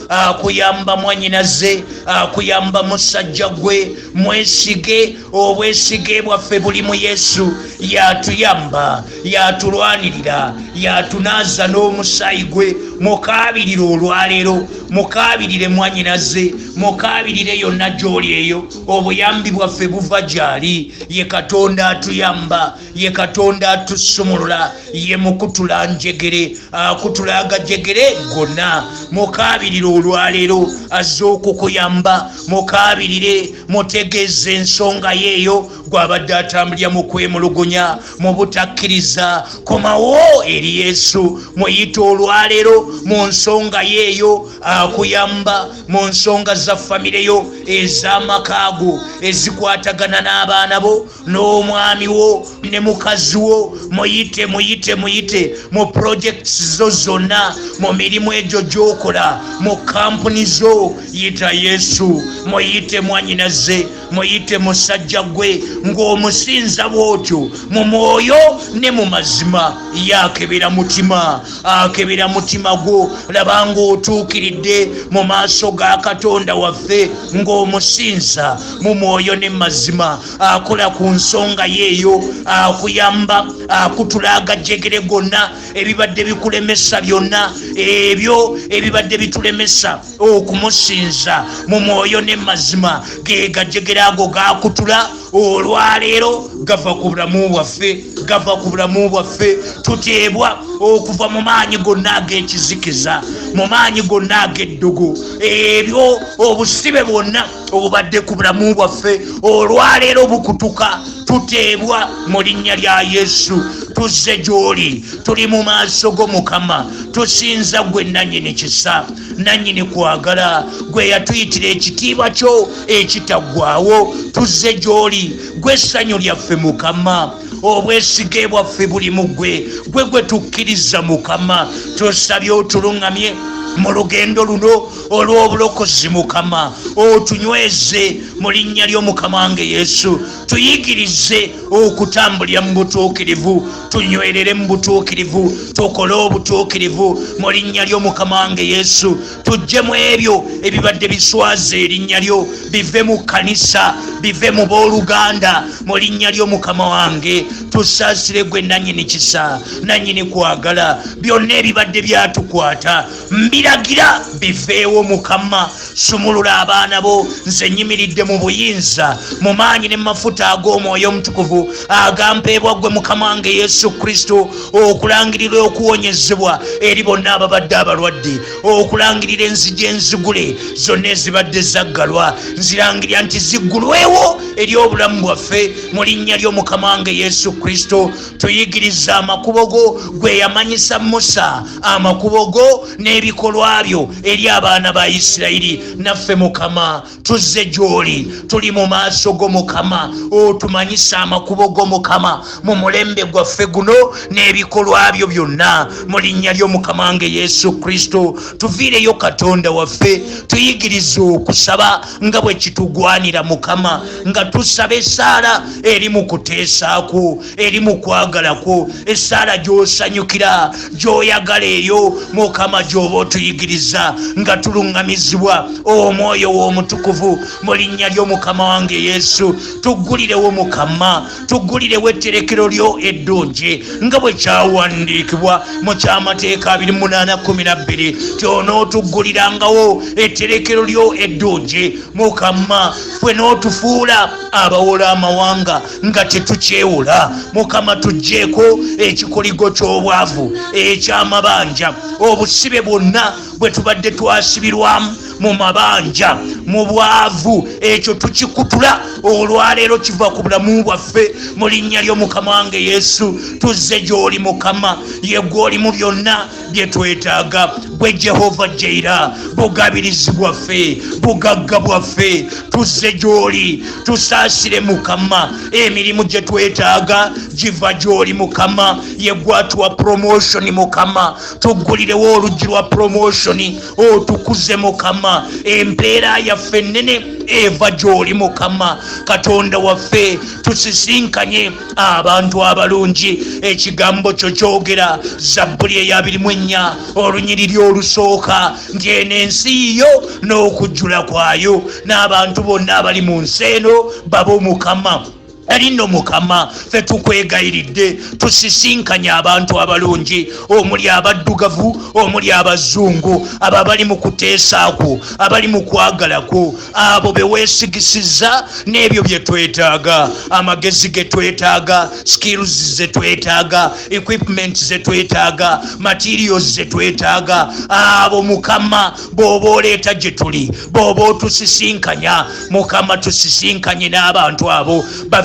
A: Akuyamba mwannyinaze, akuyamba musajja gwe. Mwesige, obwesige bwaffe buli mu Yesu. Yatuyamba, yatulwanirira, yatunaaza n'omusaayi gwe. Mukaabirire olwaleero, mukaabirire mwannyinaze, mukaabirire yonna gy'oli eyo. Obuyambi bwaffe buva gy'ali. Ye Katonda atuyamba, ye Katonda atusumulula, ye mukutula njegere, akutula agajegere gonna. Mukaabirire olwaleero, azze okukuyamba. Mukaabirire, mutegeeze ensonga yeeyo gw'abadde atambulira mu kwemulugunya, mu butakkiriza. Komawo eri Yesu, muyite olwaleero mu nsonga yeeyo akuyamba, mu nsonga za famire yo ez'amakaago ezikwatagana n'abaana bo n'omwami wo ne mukazi wo. Muyite mu projects zo zonna, mu mirimu egyo gy'okola, mu kampuni zo. Yita Yesu, muyite mwannyinaze, muyite musajja gwe ng'omusinza bw'otyo mu mwoyo ne mu mazima. Yakebera mutima, akebera mutima gwo. Laba ng'otuukiridde mu maaso ga Katonda waffe ng'omusinza mu mwoyo ne mazima. Akola ku nsonga yeeyo, akuyamba, akutula agajjegere gonna ebibadde bikulemesa byonna, ebyo ebibadde bitulemesa okumusinza mu mwoyo ne mazima. Ge gajjegere ago gakutula olwaleero gava ku bulamu bwaffe, gava ku bulamu bwaffe. Tuteebwa okuva mu maanyi gonna ag'ekizikiza, mu maanyi gonna ag'eddugu, ebyo obusibe bwonna obubadde ku bulamu bwaffe olwaleero bukutuka. Tuteebwa mu linnya lya Yesu. Tuzze gy'oli, tuli mu maaso go Mukama, tusinza gwe nannyini kisa, nannyini kwagala, gwe yatuyitira ekitiibwa kyo ekitaggwaawo. Tuzze gy'oli, gwe ssanyu lyaffe Mukama, obwesige bwaffe buli mu gwe, gwe tukkiriza Mukama. Tusabye otuluŋŋamye mu lugendo luno olw'obulokozi Mukama, otunyweze mu linnya ly'Omukama wange Yesu. Tuyigirize okutambulira mu butuukirivu, tunywerere mu butuukirivu, tukole obutuukirivu mu linnya ly'Omukama wange Yesu. Tujje mu ebyo ebibadde biswaza erinnya lyo, bive mu kkanisa, bive mu booluganda mu linnya ly'Omukama wange. Tusaasire gwe nannyini kisa, nannyini kwagala. Byonna ebibadde byatukwata mbiragira biveewo Mukama. Sumulula abaana bo. Nze nyimiridde mu buyinza, mu maanyi ne mafuta ag'Omwoyo Omutukuvu agampeebwa gwe Mukama wange Yesu Kristo, okulangirira okuwonyezebwa eri bonna ababadde abalwadde, okulangirira enzigi enzigule zonna ezibadde zaggalwa, nzirangirira nti ziggulwewo eri obulamu bwaffe mu linnya ly'Omukama wange Yesu Kristo. Tuyigiriza amakubo go gwe yamanyisa Musa, amakubo go n'ebikolwa byo eri abaana ba Isirayiri. Naffe Mukama tuzze gy'oli, tuli mu maaso go Mukama, otumanyisa amakubo go Mukama mu mulembe gwaffe guno n'ebikolwa byo byonna mu linnya ly'Omukama wange Yesu Kristo. Tuviireyo Katonda waffe, tuyigirize okusaba nga bwe kitugwanira Mukama, nga tusaba essaala eri mu kuteesaako, eri mu kwagala kwo, essaala gy'osanyukira, gy'oyagala eyo Mukama gy'oba otuyigiriza nga tuluŋŋamizibwa Omwoyo w'Omutukuvu mu linnya ly'Omukama wange Yesu. Tuggulirewo Mukama, tuggulirewo etterekero lyo eddungi nga bwe kyawandiikibwa mu kyamateeka 28:12 ty'onootuggulirangawo etterekero lyo eddungi Mukama. Ffe n'otufuula abawola amawanga nga tetukyewola Mukama. Tuggyeko ekikoligo ky'obwavu, eky'amabanja, obusibe bwonna bwe tubadde twasibirwamu mu mabanja, mu bwavu, ekyo tukikutula olwaleero kiva ku bulamu bwaffe mu linnya ly'Omukama wange Yesu. Tuzze gy'oli Mukama, ye gw'oli mu byonna bye twetaaga. Gwe Jehova Jaira, bugabirizi bwaffe, bugagga bwaffe. Tuzze gy'oli, tusaasire Mukama. Emirimu gye twetaaga giva gy'oli Mukama, ye gwatuwa promotion Mukama. Tuggulirewo oluggi lwa promotion, otukuze Mukama. Empeera yaffe nnene eva gy'oli Mukama. Katonda waffe, tusisinkanye abantu abalungi. Ekigambo kyo kyogera Zabbuli eya 24 olunyiriri olusooka nti eno ensi yo n'okujjula kwayo n'abantu bonna abali mu nsi eno babo Mukama. Erino Mukama, ffe tukwegayiridde tusisinkanye abantu abalungi, omuli abaddugavu, omuli abazungu, abo abali mu kuteesaako, abali mu kwagalako, abo be weesigisizza n'ebyo bye twetaaga, amagezi ge twetaaga, skills ze twetaaga, equipment ze twetaaga, materials ze twetaaga. Abo Mukama bw'oba oleeta gye tuli, bw'oba otusisinkanya Mukama, tusisinkanye n'abantu abo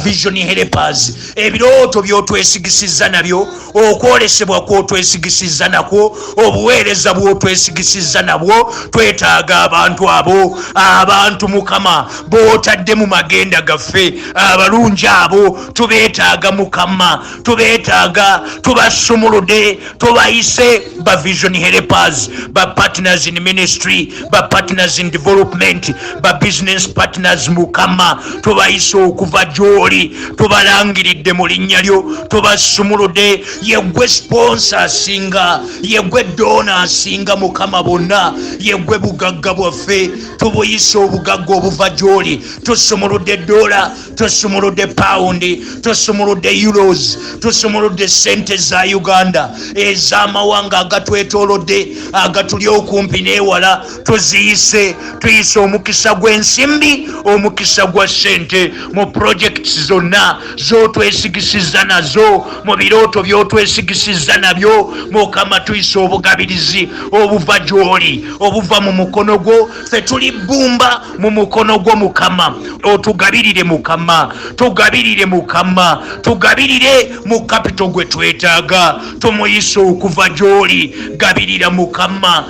A: vision helpers ebirooto by'otwesigisiza nabyo okwolesebwa kw'otwesigisiza nakwo obuweereza bw'otwesigisiza nabwo twetaaga abantu abo abantu Mukama b'otadde mu magenda gaffe abalungi abo tubeetaaga Mukama tubeetaaga tubasumulude tubayise ba vision helpers ba partners in ministry ba partners in development ba business partners Mukama tubayise okuva gy'oli tubalangiridde mu linnya lyo tubasumulude yegwe sponsor asinga yegwe donor asinga Mukama Bonna yegwe bugagga bwaffe tubuyise obugagga obuva gy'oli tusumuludde dola tusumuludde paundi tusumuludde euros tusumuludde sente za Uganda ez'amawanga agatwetoolodde agatuli okumpi n'ewala tuziyise tuyise omukisa gw'ensimbi omukisa gwa sente mu projects zonna z'otwesigisiza nazo mu birooto by'otwesigisiza nabyo Mukama tuyise obugabirizi obuva gy'oli obuva mu mukono gwo ffe tuli bbumba mu mukono gwo Mukama otugabirire Mukama tugabirire Mukama tugabirire mu kapito gwe twetaaga tumuyise okuva gy'oli gabirira Mukama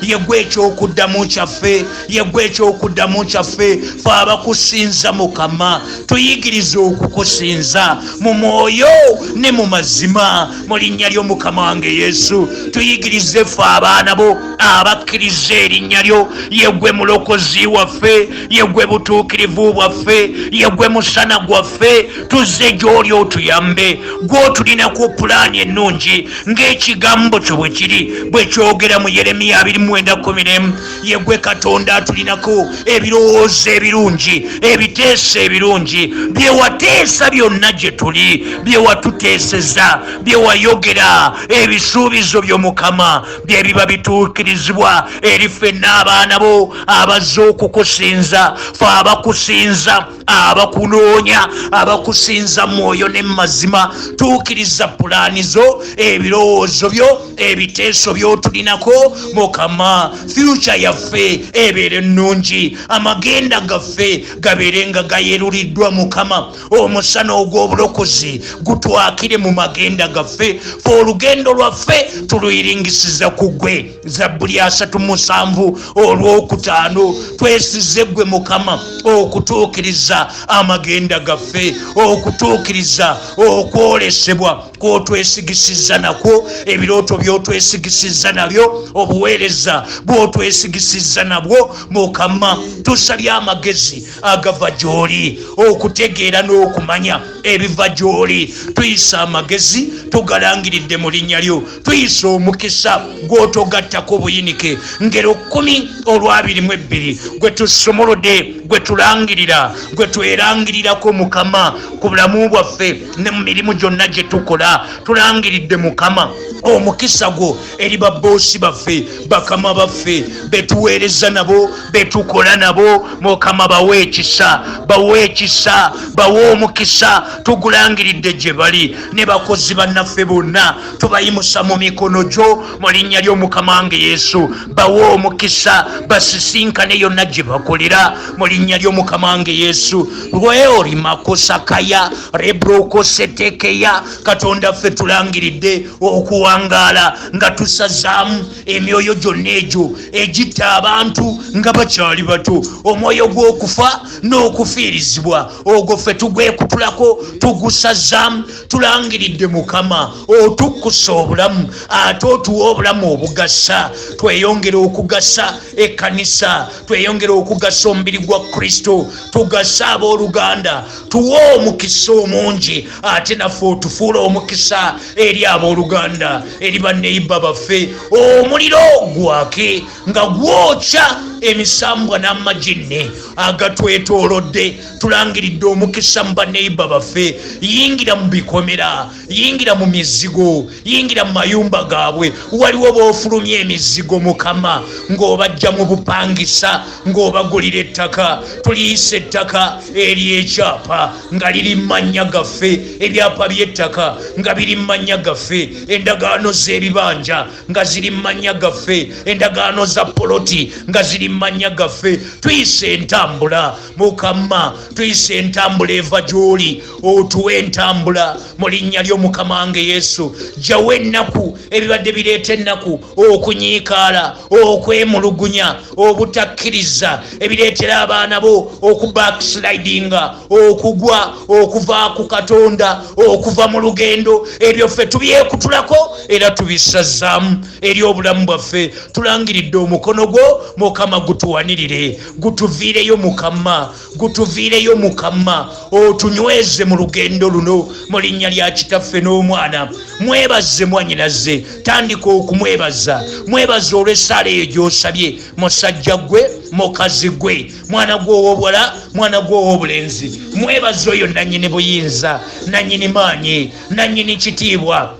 A: yegwe ekyokuddamu kyaffe yegwe ekyokuddamu kyaffe fe abakusinza Mukama tuyigirize okukusinza mu mwoyo ne mu mazima mu linnya ly'Omukama wange Yesu tuyigirize fe abaana bo abakkiriza erinnya lyo yegwe mulokozi waffe yegwe butuukirivu bwaffe yegwe musana gwaffe tuzze gy'oli otuyambe gw'otulinako pulaani ennungi ng'ekigambo kyo bwe kiri bwe kyogera mu Yeremiya 29:10 yegwe Katonda atulinako ebirowoozo ebirungi ebiteeso ebirungi bye wateesa byonna gye tuli bye watuteeseza bye wayogera ebisuubizo byo Mukama bye biba bituukirizibwa eri ffenna abaana bo abazze okukusinza fe abakusinza abakunoonya abakusinza mwoyo ne mazima tuukiriza pulaani zo ebirowoozo byo ebiteeso by'otulinako Mukama future yaffe ebeere ennungi amagenda gaffe gabeerenga gayeruliddwa Mukama omusana ogw'obulokozi gutwakire mu magenda gaffe fe olugendo lwaffe tuluyiringisiza ku ggwe Zabbuli 37 olwokutaano twesize ggwe Mukama okutuukiriza amagenda gaffe okutuukiriza okwolesebwa kw'otwesigisiza nakwo ebirooto by'otwesigisiza nabyo obuweereza bw'otwesigisiza nabwo Mukama tusabye amagezi agava gy'oli okutegeera n'okumanya ebiva gy'oli tuyisa amagezi tugalangiridde mu linnya lyo tuyisa omukisa gw'otogattako buyinike ngero 10:22 gwe tusumuludde gwe tulangirira gwe twerangirirako Mukama ku bulamu bwaffe ne mu mirimu gyonna gye tukola tulangiridde Mukama omukisa gwo eri baboosi baffe bakama baffe betuweereza nabo betukola nabo Mukama bawe ekisa bawe omukisa tugulangiridde gye bali ne bakozi bannaffe bonna tubayimusa mu mikono gyo mu linnya ly'Omukama wange Yesu bawe omukisa basisinkane yonna gye bakolera mu linnya ly'Omukama wange Yesu lwe oli makosakaya rebrokosetekeya Katonda ffe tulangiridde okuwangaala nga tusazaamu emyoyo gyonna egyo egitta abantu nga bakyali bato omwoyo gw'okufa n'okufiirizibwa ogwo ffe tugwekutulako tugusazaamu tulangiridde Mukama otukkusa obulamu ate otuwa obulamu obugasa tweyongera okugasa ekkanisa tweyongera okugasa omubiri gwa Kristo tugasa abooluganda tuwa omukisa omungi ate naffe otufuula omukisa eri abooluganda eri banneyiba baffe omuliro gwake nga gwokya emisambwa n'amagine agatwetoolodde tulangiridde omukisa mu banneyiba baffe baffe, yingira mu bikomera, yingira mu mizigo, yingira mu mayumba gaabwe. Waliwo boofulumya emizigo Mukama ng'obajja mu bupangisa, ng'obagulira ettaka. Tuliyisa ettaka ery'ekyapa nga liri mannya gaffe, ebyapa by'ettaka nga biri mannya gaffe, endagaano z'ebibanja nga ziri mannya gaffe, endagaano za poloti nga ziri mannya gaffe. Tuyisa entambula Mukama, tuyisa entambula eva gy'oli, otuwe entambula mu linnya ly'Omukama wange Yesu. Jjawo ennaku ebibadde bireeta ennaku, okunyiikaala, okwemulugunya, obutakkiriza, ebireetera abaana bo okubackslidinga, okugwa, okuva ku Katonda, okuva mu lugendo. Ebyo ffe tubyekutulako era tubisazzaamu eri obulamu bwaffe. Tulangiridde omukono gwo Mukama, gutuwanirire, gutuviireyo Mukama, gutuviireyo Mukama, otunyweze mu lugendo luno mu linnya lya Kitaffe n'Omwana. Mwebaze mwannyinaze, tandika okumwebaza. Mwebaze olw'essaala eyo gy'osabye, musajja gwe, mukazi gwe, mwana gwe ow'obuwala, mwana gwe ow'obulenzi. Mwebaze oyo nannyini buyinza, nannyini maanyi, nannyini kitiibwa,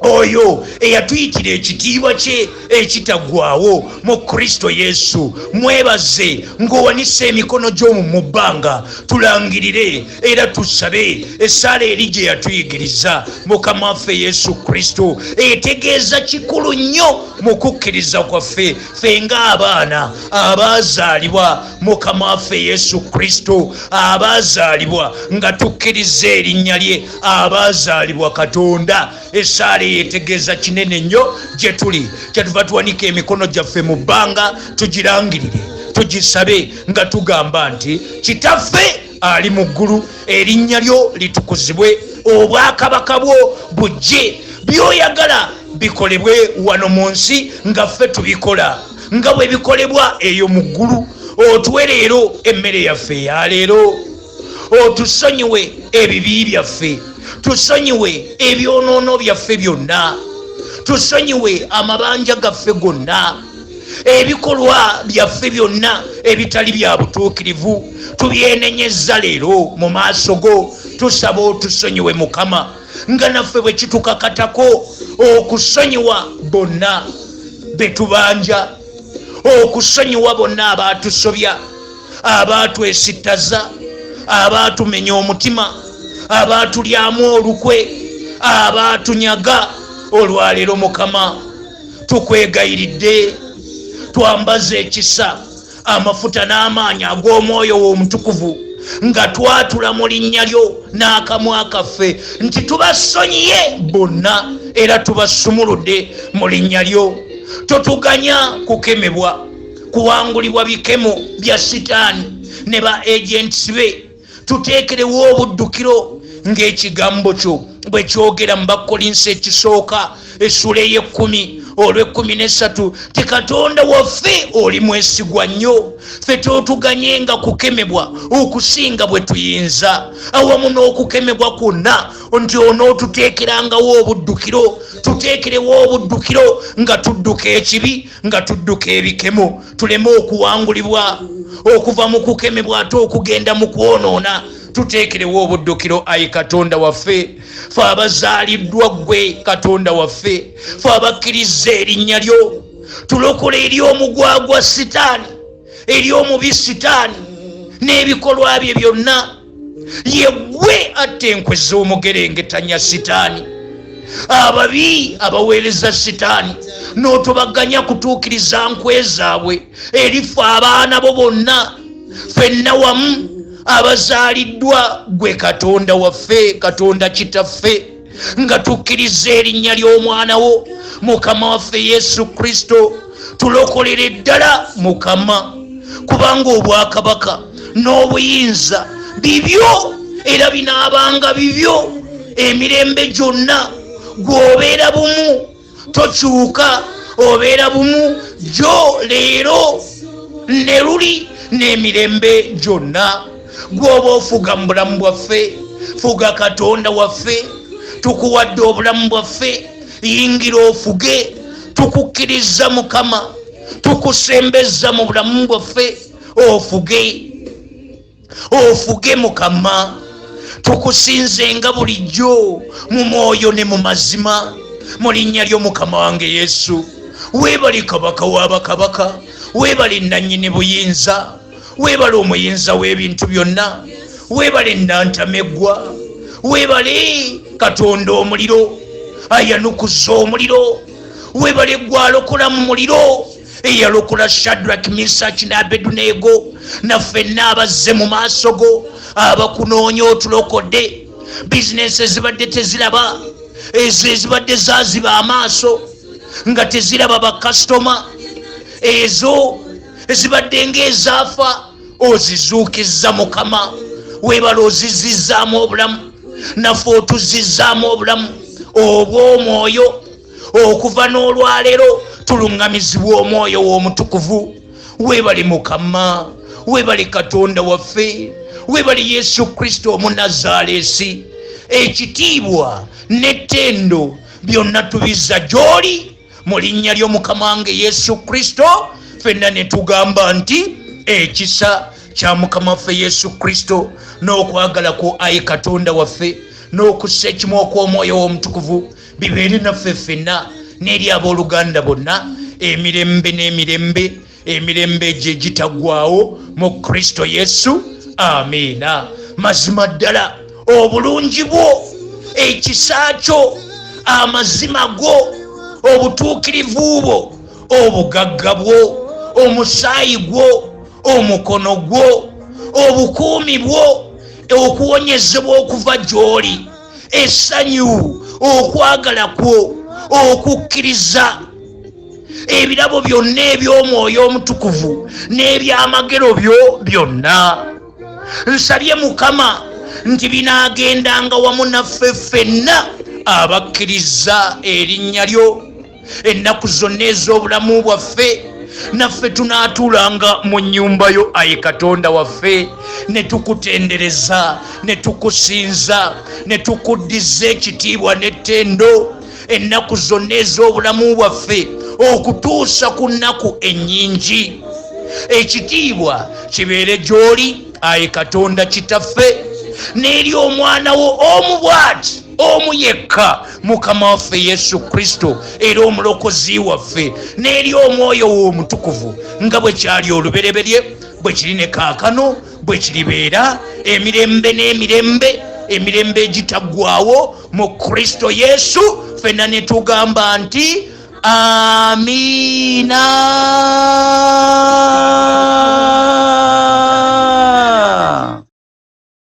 A: oyo eyatuyitira ekitiibwa kye ekitaggwaawo mu Kristo Yesu. Mwebaze ng'owanisa emikono gy'omu mu bbanga. Tulangirire era tusabe essaala eri gye yatuyigiriza Mukama waffe Yesu Kristo, etegeeza kikulu nnyo mu kukkiriza kwaffe ffe ng'abaana abaazaalibwa Mukama waffe Yesu Kristo, abaazaalibwa nga tukkiriza erinnya lye, abaazaalibwa Katonda. Essaala yetegeeza kinene nnyo gye tuli, kyetuva tuwanika emikono gyaffe mu bbanga, tugirangirire, tugisabe nga tugamba nti Kitaffe ali mu ggulu, erinnya lyo litukuzibwe, obwakabaka bwo bujje, by'oyagala bikolebwe wano mu nsi nga ffe tubikola, nga bwe bikolebwa eyo mu ggulu. Otuwe leero emmere yaffe eya leero, otusonyiwe ebibi byaffe, tusonyiwe ebyonoono byaffe byonna, tusonyiwe amabanja gaffe gonna, ebikolwa byaffe byonna ebitali bya butuukirivu tubyenenyezza leero mu maaso go. Tusaba otusonyiwe Mukama, nga naffe bwe kitukakatako okusonyiwa bonna betubanja, okusonyiwa bonna abaatusobya, abaatwesittaza, abaatumenya omutima, abaatulyamu olukwe, abaatunyaga. Olwaleero Mukama tukwegayiridde, twambaze ekisa, amafuta n'amaanyi ag'Omwoyo wo Omutukuvu, nga twatula mu linnya lyo n'akamwa kaffe nti tubasonyiye bonna era tubasumuludde mu linnya lyo. Totuganya kukemebwa, kuwangulibwa bikemo bya Sitaani ne ba agents be. Tuteekerewo obuddukiro ng'ekigambo kyo bwe kyogera mu Bakolinso ekisooka essula ey'ekkumi olw'ekkuminesatu ti Katonda waffe oli mwesigwa nnyo, ffe totuganyenga kukemebwa okusinga bwe tuyinza, awamu n'okukemebwa kwonna nti onootuteekerangawo obuddukiro. Tuteekerewo obuddukiro nga tudduka ekibi, nga tudduka ebikemo, tuleme okuwangulibwa okuva mu kukemebwa ate okugenda mu kwonoona. Tuteekerewo obuddukiro ayi Katonda waffe, ffe abazaaliddwa ggwe Katonda waffe, ffe abakkiriza erinnya lyo. Tulokole eri omugwagwa Sitaani, eri omubi Sitaani n'ebikolwa bye byonna. Ye ggwe atta enkwe z'omugerengetanya Sitaani, ababi abaweereza Sitaani n'otobaganya kutuukiriza nkwe zaabwe eri ffe abaana bo bonna, ffenna wamu abazaaliddwa ggwe Katonda waffe, Katonda Kitaffe, nga tukkiriza erinnya ly'Omwana wo Mukama waffe Yesu Kristo. Tulokolere ddala Mukama, kubanga obwakabaka n'obuyinza bibyo era binaabanga bibyo emirembe gyonna. Gw'obeera bumu tokyuka, obeera bumu gyo leero ne luli n'emirembe gyonna. Gw'oba ofuga mu bulamu bwaffe, fuga Katonda waffe, tukuwadde obulamu bwaffe, yingira ofuge. Tukukkiriza Mukama, tukusembeza mu bulamu bwaffe, ofuge, ofuge Mukama. tukusinze nga bulijjo mu mwoyo ne mu mazima mu linnya ly'omukama wange Yesu. Weebale kabaka w'abakabaka, weebale nannyini buyinza, weebale omuyinza w'ebintu byonna, weebale nantameggwa, weebale Katonda omuliro ayanukuza omuliro, weebale gwalokola mu muliro eyalokola Shadrach, Meshach ne Abedunego. Naffenna abazze mu maaso go, abakunoonya otulokodde. Bizinesi ezibadde teziraba, ezo ezibadde zaaziba amaaso nga teziraba bakasitoma, ezo ezibadde ng'ezaafa ozizuukizza Mukama. Weebala ozizizzaamu obulamu, naffe otuzizzaamu obulamu obw'omwoyo. Okuva n'olwaleero tuluŋŋamizibwa omwoyo w'omutukuvu. Weebale Mukama, weebale Katonda waffe, weebale Yesu Kristo Omunnazaaleesi. Ekitiibwa n'ettendo byonna tubizza gy'oli mu linnya ly'omukama wange Yesu Kristo. Ffenna ne tugamba nti ekisa kya Mukama waffe Yesu Kristo n'okwagala kwo Ayi Katonda waffe n'okussa ekimu okw'omwoyo w'omutukuvu bibeere naffe ffenna n'eri abooluganda bonna emirembe n'emirembe, emirembe gye gitaggwaawo mu Kristo Yesu. Amiina. Mazima ddala obulungi bwo, ekisa kyo, amazima go, obutuukirivu bwo, obugagga bwo, omusaayi gwo, omukono gwo, obukuumi bwo, okuwonyezebwa okuva gy'oli, essanyu, okwagala kwo, okukkiriza, ebirabo byonna eby'omwoyo omutukuvu n'ebyamagero byo byonna. Nsabye Mukama nti binaagendanga wamu naffe ffenna abakkiriza erinnya lyo ennaku zonna ez'obulamu bwaffe. Naffe tunaatuulanga mu nnyumba yo Ayi Katonda waffe, ne tukutendereza, ne tukusinza, ne tukuddiza ekitiibwa n'ettendo ennaku zonna ez'obulamu bwaffe okutuusa ku nnaku ennyingi. Ekitiibwa kibeere gy'oli Ayi Katonda Kitaffe, n'eri omwana wo omu bw'ati, omu yekka, Mukama waffe Yesu Kristo era omulokozi waffe, n'eri omwoyo wo omutukuvu nga bwe kyali olubereberye, bwe kiri ne kaakano, bwe kiribeera emirembe n'emirembe, emirembe egitaggwaawo mu Kristo Yesu. Ffenna ne tugamba nti amiina.